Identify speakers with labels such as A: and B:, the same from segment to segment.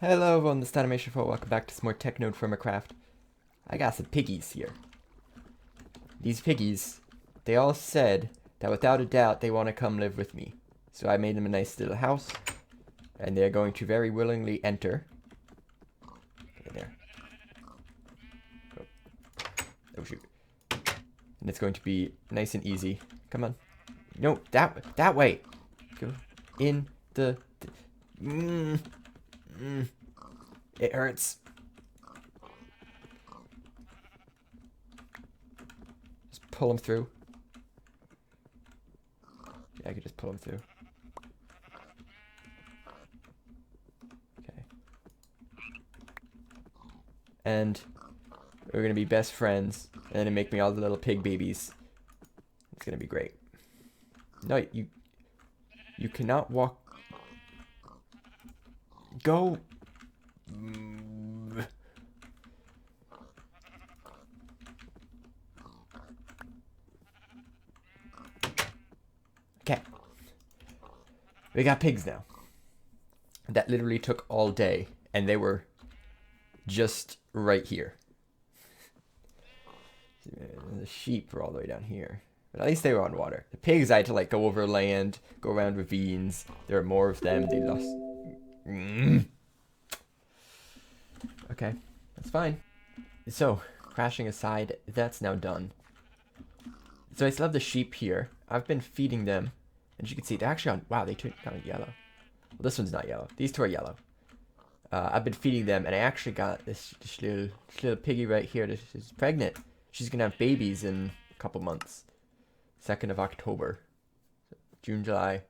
A: Hello everyone, this is Animation 4. Welcome back to some more TechnodeFirmaCraft. I got some piggies here. These piggies, they all said that without a doubt they want to come live with me. So I made them a nice little house, and they're going to very willingly enter. Okay, there. Oh shoot. And it's going to be nice and easy. Come on. No, that way. Go in the... It hurts. Just pull them through. Yeah, I could just pull them through. Okay. And we're gonna be best friends, and then make me all the little pig babies. It's gonna be great. No, you cannot walk. Go. Okay. We got pigs now. That literally took all day, and they were just right here. The sheep were all the way down here. But at least they were on water. The pigs, I had to like go over land, go around ravines. There are more of them. They lost. Okay, that's fine. So, crashing aside, that's now done. So I still have the sheep here. I've been feeding them. And as you can see, they're actually on... Wow, they turned kind of yellow. Well, this one's not yellow. These two are yellow. I've been feeding them, and I actually got this little piggy right here. This is pregnant. She's going to have babies in a couple months. 2nd of October. June, July.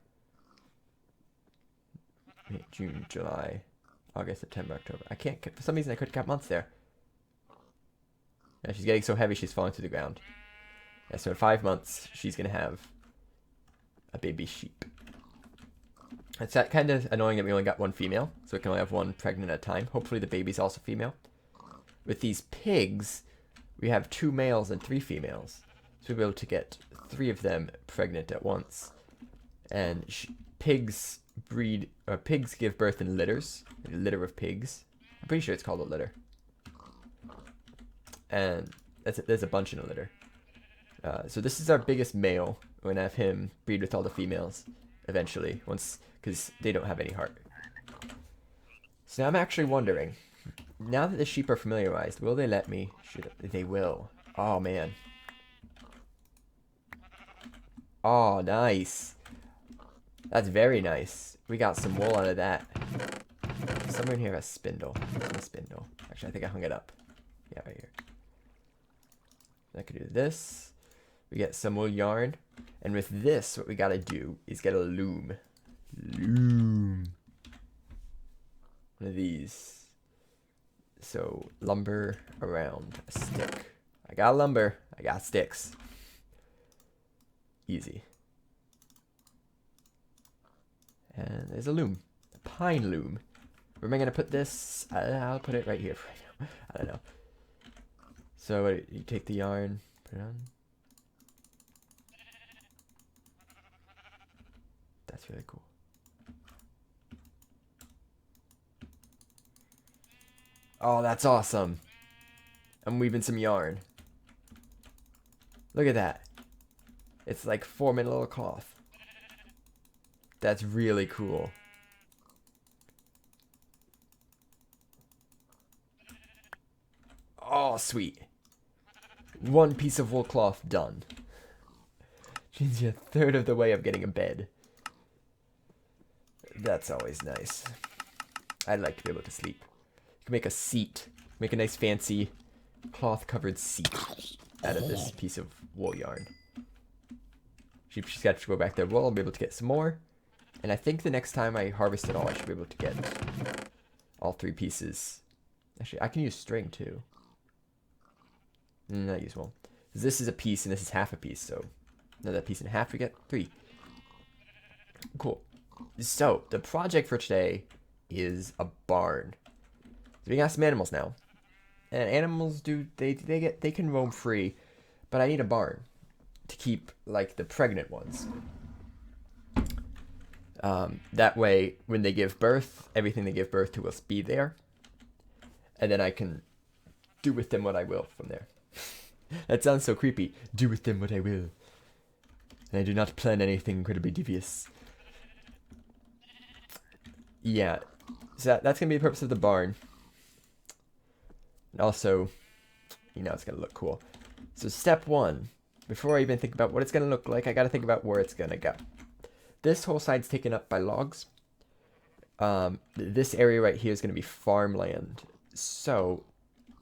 A: June, July. August, September, October. I can't... For some reason, I couldn't count months there. Yeah, she's getting so heavy, she's falling to the ground. Yeah, so in 5 months, she's going to have a baby sheep. It's that kind of annoying that we only got one female, so we can only have one pregnant at a time. Hopefully the baby's also female. With these pigs, we have 2 males and 3 females. So we'll be able to get 3 of them pregnant at once. And pigs breed, or pigs give birth in litters. A litter of pigs. I'm pretty sure it's called a litter. And there's a bunch in a litter. So this is our biggest male. We're going to have him breed with all the females eventually, once, because they don't have any heart. So now I'm actually wondering, now that the sheep are familiarized, will they let me? They will. Oh man. Oh, nice. That's very nice. We got some wool out of that. Somewhere in here has a spindle. A spindle. Actually, I think I hung it up. Yeah, right here. I could do this. We get some wool yarn. And with this, what we gotta do is get a loom. Loom. One of these. So, lumber around a stick. I got lumber. I got sticks. Easy. And there's a loom. A pine loom. Where am I gonna put this? I'll put it right here for right now. I don't know. So, you take the yarn, put it on. That's really cool. Oh, that's awesome. I'm weaving some yarn. Look at that. It's like forming a little cloth. That's really cool. Oh, sweet. 1 piece of wool cloth done. Means you're 1/3 of the way of getting a bed. That's always nice. I'd like to be able to sleep. You can make a seat. Make a nice fancy cloth-covered seat out of this piece of wool yarn. She's got to go back there. Well, I'll be able to get some more. And I think the next time I harvest it all, I should be able to get all 3 pieces. Actually, I can use string too. Not use wool. This is a piece and this is half a piece, so another piece and a half, we get 3. Cool. So, the project for today is a barn. So we got some animals now. And animals they can roam free, but I need a barn to keep like the pregnant ones. That way, when they give birth, everything they give birth to will be there. And then I can do with them what I will from there. That sounds so creepy. Do with them what I will. And I do not plan anything incredibly devious. Yeah. So that's going to be the purpose of the barn. And also, you know, it's going to look cool. So step one, before I even think about what it's going to look like, I got to think about where it's going to go. This whole side's taken up by logs. This area right here is going to be farmland. So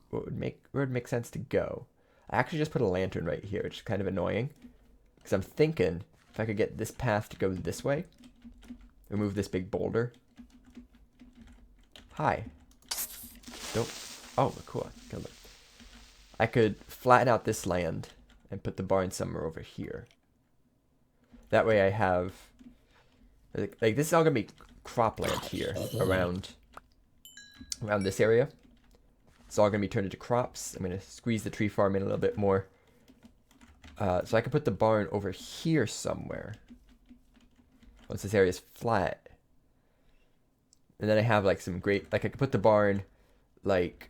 A: what would make sense to go? I actually just put a lantern right here, which is kind of annoying. Because I'm thinking if I could get this path to go this way, remove this big boulder. Hi. Don't. Oh, cool. I could flatten out this land and put the barn somewhere over here. That way I have, like this is all gonna be cropland here around this area. It's all gonna be turned into crops. I'm gonna squeeze the tree farm in a little bit more. So I could put the barn over here somewhere. Once this area is flat. And then I have like some great, like I could put the barn like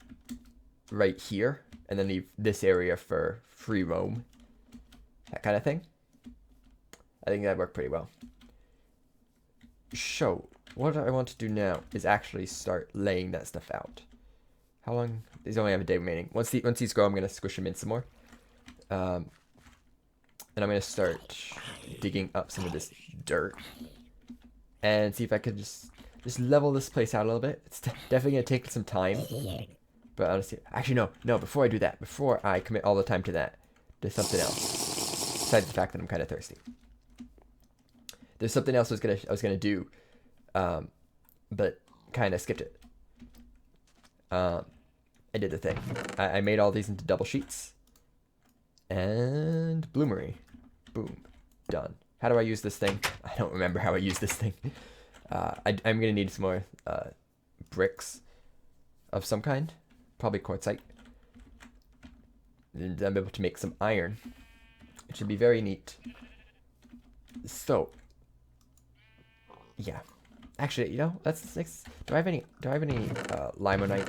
A: right here and then leave this area for free roam. That kind of thing. I think that worked pretty well. So, what I want to do now is actually start laying that stuff out. How long? These only have a day remaining. Once these grow, I'm going to squish them in some more. And I'm going to start digging up some of this dirt. And see if I could just level this place out a little bit. It's definitely going to take some time. But honestly, actually no, before I do that, before I commit all the time to that, there's something else. Besides the fact that I'm kind of thirsty. There's something else I was gonna do, but kind of skipped it. I did the thing. I made all these into double sheets. And bloomery. Boom. Done. How do I use this thing? I don't remember how I use this thing. I'm gonna need some more bricks of some kind. Probably quartzite. And I'm able to make some iron. It should be very neat. So, yeah. Actually, you know, let's next. Do I have any limonite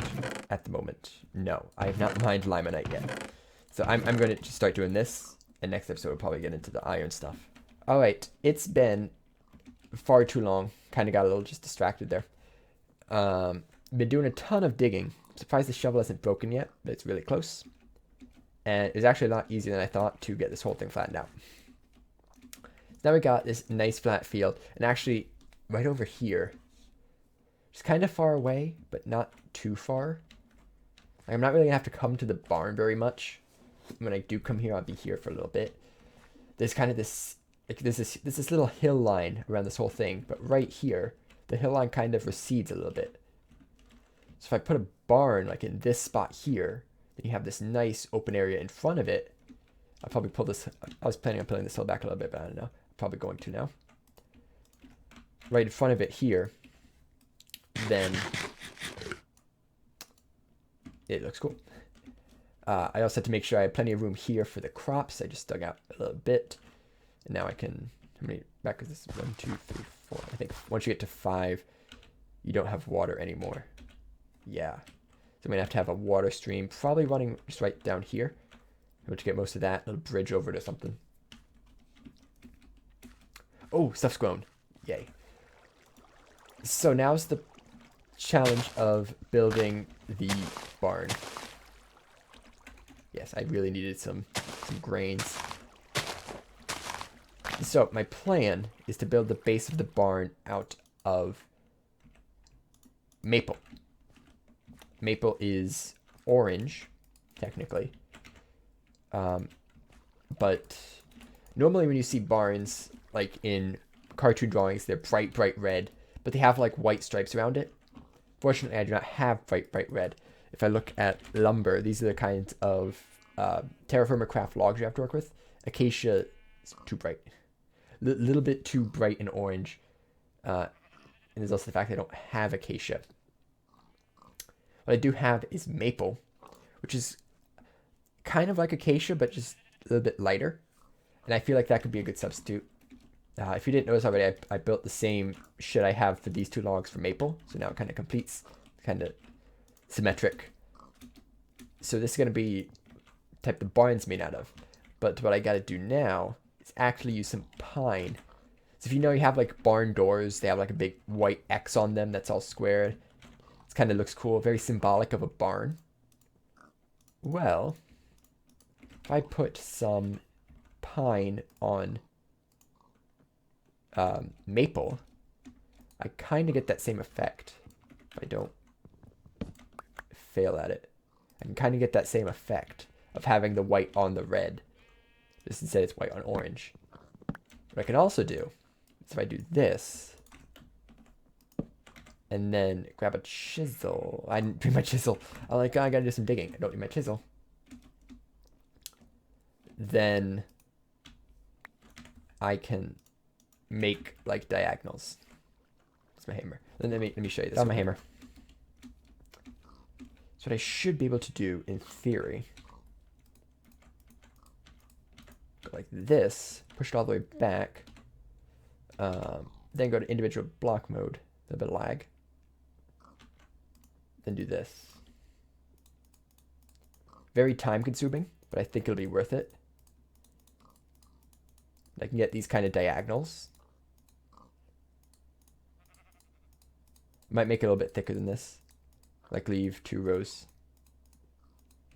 A: at the moment? No, I have not mined limonite yet. So I'm going to just start doing this, and next episode we'll probably get into the iron stuff. All right, it's been far too long. Kind of got a little just distracted there. Been doing a ton of digging. I'm surprised the shovel isn't broken yet, but it's really close. And it's actually a lot easier than I thought to get this whole thing flattened out. Now we got this nice flat field, and actually right over here, it's kind of far away, but not too far. Like, I'm not really gonna have to come to the barn very much. When I do come here, I'll be here for a little bit. There's kind of this, like, there's this little hill line around this whole thing, but right here, the hill line kind of recedes a little bit. So if I put a barn like in this spot here, then you have this nice open area in front of it. I'll probably pull this. I was planning on pulling this hill back a little bit, but I don't know. Probably going to now. Right in front of it here, then it looks cool. I also had to make sure I had plenty of room here for the crops. I just dug out a little bit, and now I can. How many back is this? 1, 2, 3, 4. I think once you get to 5, you don't have water anymore. Yeah, so I'm gonna have to have a water stream, probably running just right down here. I'm going to get most of that little bridge over to something. Oh, stuff's grown. Yay. So now's the challenge of building the barn. Yes, I really needed some grains. So my plan is to build the base of the barn out of maple. Maple is orange, technically. But normally when you see barns, like in cartoon drawings, they're bright red, but they have like white stripes around it. Fortunately, I do not have bright red. If I look at lumber, these are the kinds of TerraFirmaCraft logs you have to work with. Acacia is too bright. A little bit too bright and orange. And there's also the fact that I don't have acacia. What I do have is maple, which is kind of like acacia, but just a little bit lighter. And I feel like that could be a good substitute. If you didn't notice already, I built the same shit I have for these 2 logs for maple. So now it kind of completes, kind of symmetric. So this is going to be type the barn's made out of. But what I got to do now is actually use some pine. So if you know you have like barn doors, they have like a big white X on them that's all squared. It kind of looks cool, very symbolic of a barn. Well, if I put some pine on maple, I kind of get that same effect. If I don't fail at it, I can kind of get that same effect of having the white on the red. Just instead it's white on orange. What I can also do is if I do this, and then grab a chisel. I didn't bring my chisel. I'm like, oh, I gotta do some digging. I don't need my chisel. Then I can make like diagonals. It's my hammer. Then let me show you this. That's my hammer. So what I should be able to do in theory, go like this, push it all the way back, then go to individual block mode, a bit of lag, then do this. Very time consuming, but I think it'll be worth it. I can get these kind of diagonals. Might make it a little bit thicker than this. Like leave 2 rows.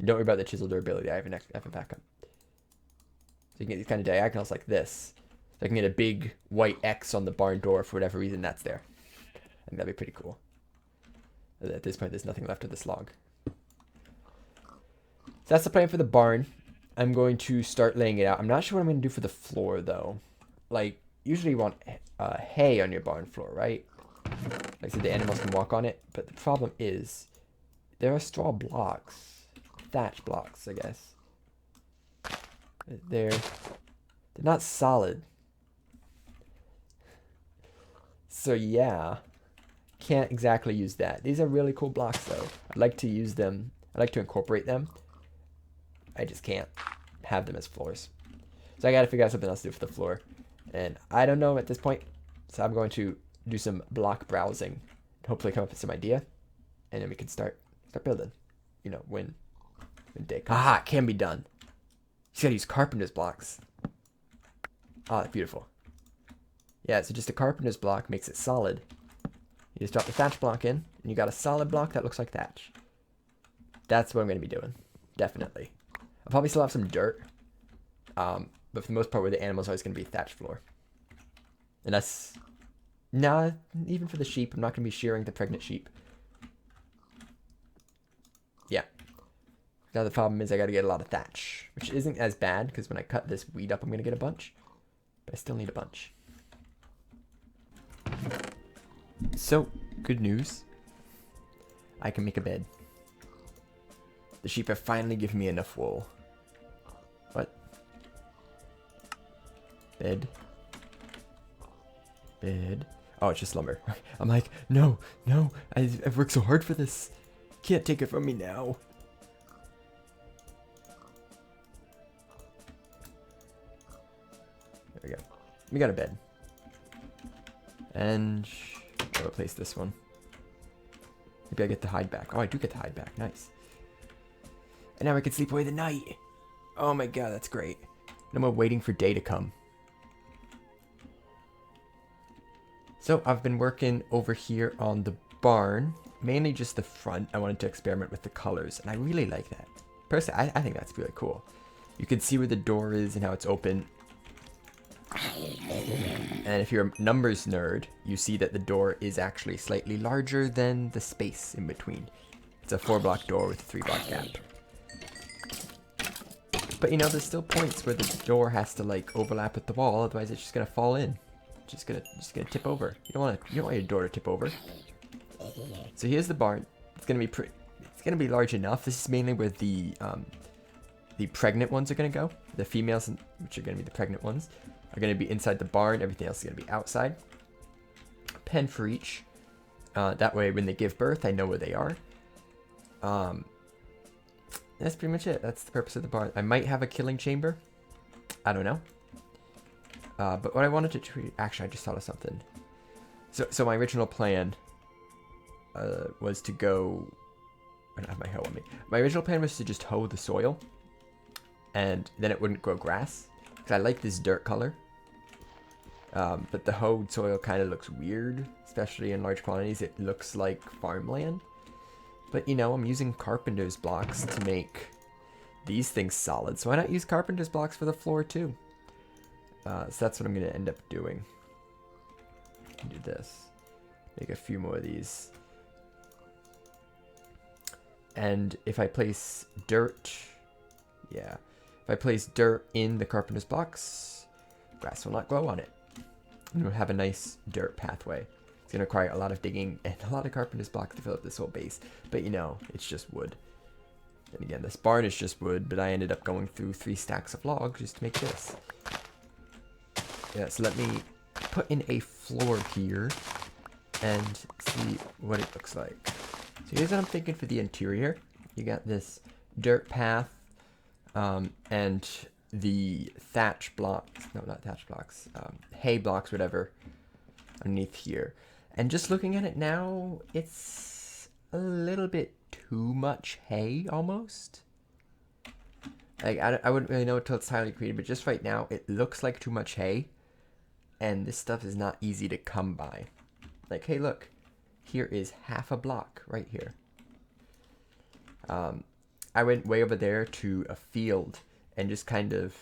A: Don't worry about the chisel durability. I have a backup. So you can get these kind of diagonals like this. So I can get a big white X on the barn door for whatever reason that's there. I think that'd be pretty cool. At this point, there's nothing left of this log. So that's the plan for the barn. I'm going to start laying it out. I'm not sure what I'm going to do for the floor, though. Like, usually you want hay on your barn floor, right? Like so the animals can walk on it. But the problem is, there are straw blocks. Thatch blocks, I guess. They're not solid. So yeah, can't exactly use that. These are really cool blocks, though. I'd like to use them. I'd like to incorporate them. I just can't have them as floors. So I got to figure out something else to do for the floor. And I don't know at this point. So I'm going to do some block browsing. Hopefully come up with some idea. And then we can start building. You know, when day comes. Aha, it can be done. You gotta use carpenter's blocks. Ah, that's beautiful. Yeah, so just a carpenter's block makes it solid. You just drop the thatch block in, and you got a solid block that looks like thatch. That's what I'm going to be doing. Definitely. I'll probably still have some dirt. But for the most part, where the animals are always going to be thatch floor. And that's... Nah, even for the sheep, I'm not going to be shearing the pregnant sheep. Yeah. Now the problem is I got to get a lot of thatch. Which isn't as bad, because when I cut this weed up, I'm going to get a bunch. But I still need a bunch. So, good news. I can make a bed. The sheep have finally given me enough wool. What? Bed. Bed. Oh, it's just lumber. I'm like, no, no, I've worked so hard for this. Can't take it from me now. There we go. We got a bed. And I'll replace this one. Maybe I get the hide back. Oh, I do get the hide back. Nice. And now I can sleep away the night. Oh my god, that's great. No more waiting for day to come. So I've been working over here on the barn. Mainly just the front. I wanted to experiment with the colors. And I really like that. Personally, I think that's really cool. You can see where the door is and how it's open. And if you're a numbers nerd, you see that the door is actually slightly larger than the space in between. It's a 4-block door with a 3-block gap. But you know, there's still points where the door has to like overlap with the wall, otherwise it's just gonna fall in. Just gonna tip over. You don't want your door to tip over. So here's the barn. It's gonna be large enough. This is mainly where the pregnant ones are gonna go. The females, which are gonna be the pregnant ones, are going to be inside the barn. Everything else is going to be outside. Pen for each. That way, when they give birth, I know where they are. That's pretty much it. That's the purpose of the barn. I might have a killing chamber. I don't know. But what I wanted to treat, actually, I just thought of something. So my original plan was to go. I don't have my hoe on me. My original plan was to just hoe the soil, and then it wouldn't grow grass. Because I like this dirt color. But the hoed soil kind of looks weird, especially in large quantities. It looks like farmland. But you know, I'm using carpenter's blocks to make these things solid. So why not use carpenter's blocks for the floor too? So that's what I'm going to end up doing. Do this. Make a few more of these. And if I place dirt, yeah, if I place dirt in the carpenter's blocks, grass will not grow on it. And we'll have a nice dirt pathway. It's going to require a lot of digging and a lot of carpenter's blocks to fill up this whole base. But you know, it's just wood. And again, this barn is just wood, but I ended up going through 3 stacks of logs just to make this. Yeah, so let me put in a floor here and see what it looks like. So here's what I'm thinking for the interior. You got this dirt path and the thatch blocks, no, not thatch blocks, hay blocks, whatever, underneath here. And just looking at it now, it's a little bit too much hay, almost. Like, I wouldn't really know until it's entirely created, but just right now, it looks like too much hay. And this stuff is not easy to come by. Like, hey, look, here is half a block right here. I went way over there to a field and just kind of,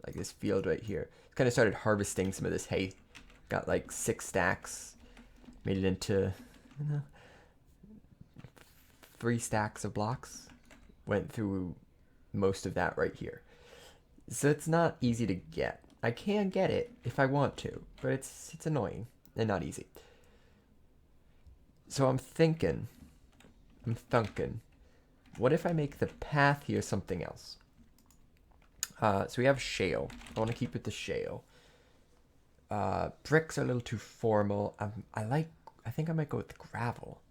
A: like this field right here, kind of started harvesting some of this hay. Got like 6 stacks, made it into 3 stacks of blocks. Went through most of that right here. So it's not easy to get. I can get it if I want to, but it's annoying and not easy. So I'm thinking, what if I make the path here something else? So we have shale. I want to keep with the shale. Bricks are a little too formal. I think I might go with gravel.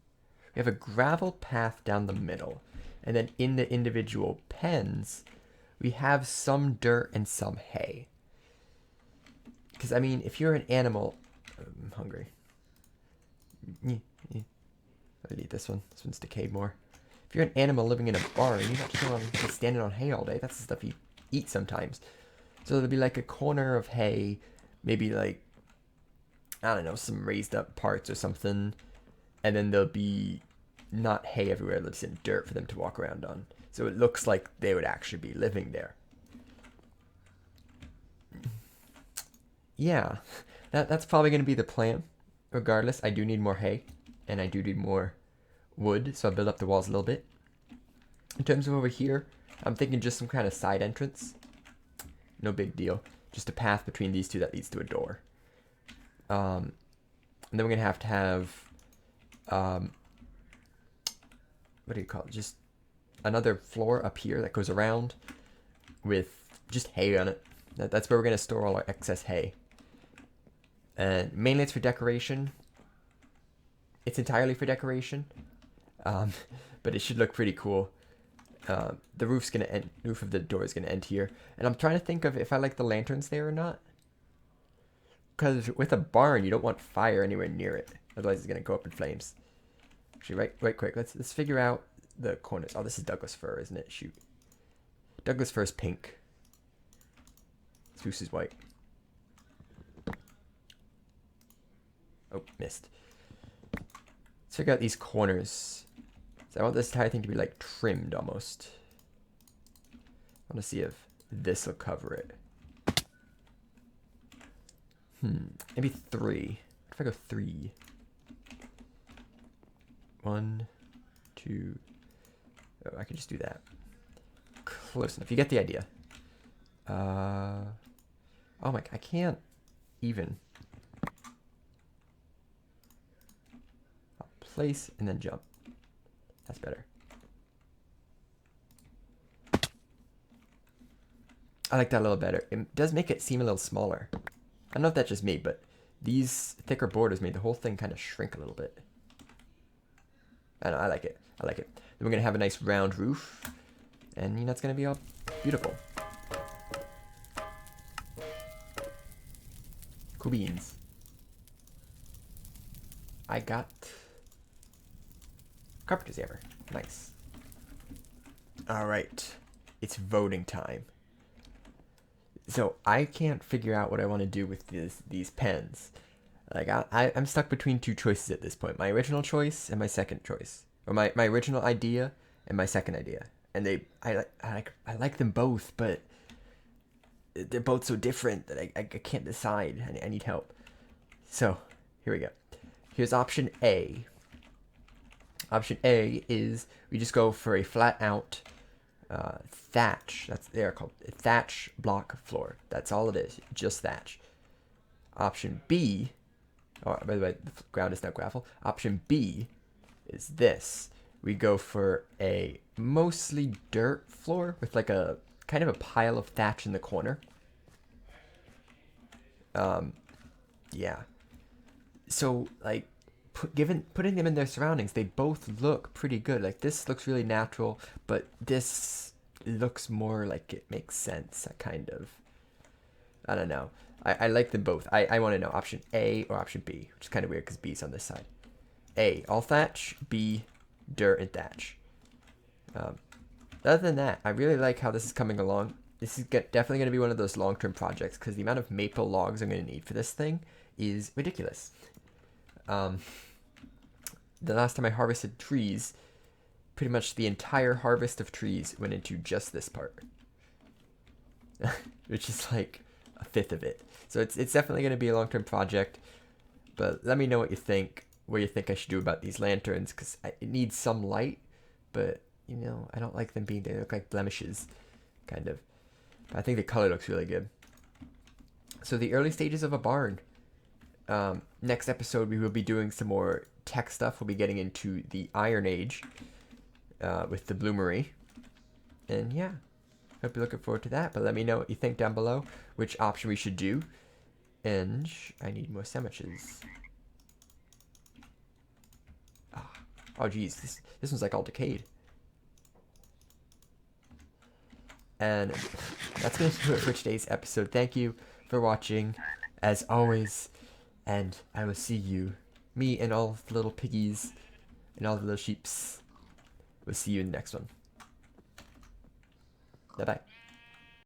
A: We have a gravel path down the middle. And then in the individual pens, we have some dirt and some hay. Because, I mean, if you're an animal... I'm hungry. I need this one. This one's decayed more. If you're an animal living in a barn, you're not just going to be standing on hay all day. That's the stuff you eat sometimes. So there'll be like a corner of hay, maybe like, I don't know, some raised up parts or something. And then there'll be not hay everywhere, there'll just dirt for them to walk around on. So it looks like they would actually be living there. Yeah, that's probably going to be the plan. Regardless, I do need more hay, and I do need more wood, so I'll build up the walls a little bit. In terms of over here, I'm thinking just some kind of side entrance. No big deal. Just a path between these two that leads to a door. And then we're going to have, what do you call it? Just another floor up here that goes around with just hay on it. That's where we're going to store all our excess hay. And mainly it's for decoration. It's entirely for decoration. But it should look pretty cool. The roof's gonna end. Roof of the door is gonna end here, and I'm trying to think of if I like the lanterns there or not. Because with a barn, you don't want fire anywhere near it, otherwise it's gonna go up in flames. Actually, right quick. Let's figure out the corners. Oh, this is Douglas fir, isn't it? Shoot. Douglas fir is pink. Spruce is white. Oh, missed. Let's figure out these corners. So I want this entire thing to be like trimmed almost. I want to see if this will cover it. Maybe 3. What if I go 3? 1, 2. Oh, I can just do that. Close enough. You get the idea. Oh my, I can't even. I'll place and then jump. That's better. I like that a little better. It does make it seem a little smaller. I don't know if that's just me, but these thicker borders made the whole thing kind of shrink a little bit. I know, I like it. I like it. Then we're going to have a nice round roof. And, you know, it's going to be all beautiful. Cool beans. I got carpenter's hammer. Nice. Alright. It's voting time. So I can't figure out what I want to do with these pens. Like I'm stuck between two choices at this point. My original choice and my second choice. Or my original idea and my second idea. And I like them both, but they're both so different that I can't decide. I need help. So, here we go. Here's option A. Option A is we just go for a flat out thatch. They're called thatch block floor. That's all it is, just thatch. Option B, oh, by the way, the ground is not gravel. Option B is this. We go for a mostly dirt floor with like a kind of a pile of thatch in the corner. Yeah. So like putting them in their surroundings, they both look pretty good. Like this looks really natural, but this looks more like it makes sense, kind of. I don't know. I like them both. I want to know option A or option B, which is kind of weird because B's on this side. A, all thatch. B, dirt and thatch. Other than that, I really like how this is coming along. This is definitely going to be one of those long-term projects because the amount of maple logs I'm going to need for this thing is ridiculous. The last time I harvested trees, pretty much the entire harvest of trees went into just this part. Which is like a fifth of it. So it's definitely going to be a long-term project. But let me know what you think, what you think I should do about these lanterns, because it needs some light, but, you know, I don't like them being there. They look like blemishes, kind of. But I think the color looks really good. So the early stages of a barn. Next episode, we will be doing some more tech stuff. We'll be getting into the Iron Age with the bloomery. And yeah, hope you're looking forward to that. But let me know what you think down below, which option we should do. And I need more sandwiches. Oh geez, this one's like all decayed. And that's going to do it for today's episode. Thank you for watching, as always. And I will see you, me and all the little piggies and all the little sheeps. We'll see you in the next one. Bye-bye.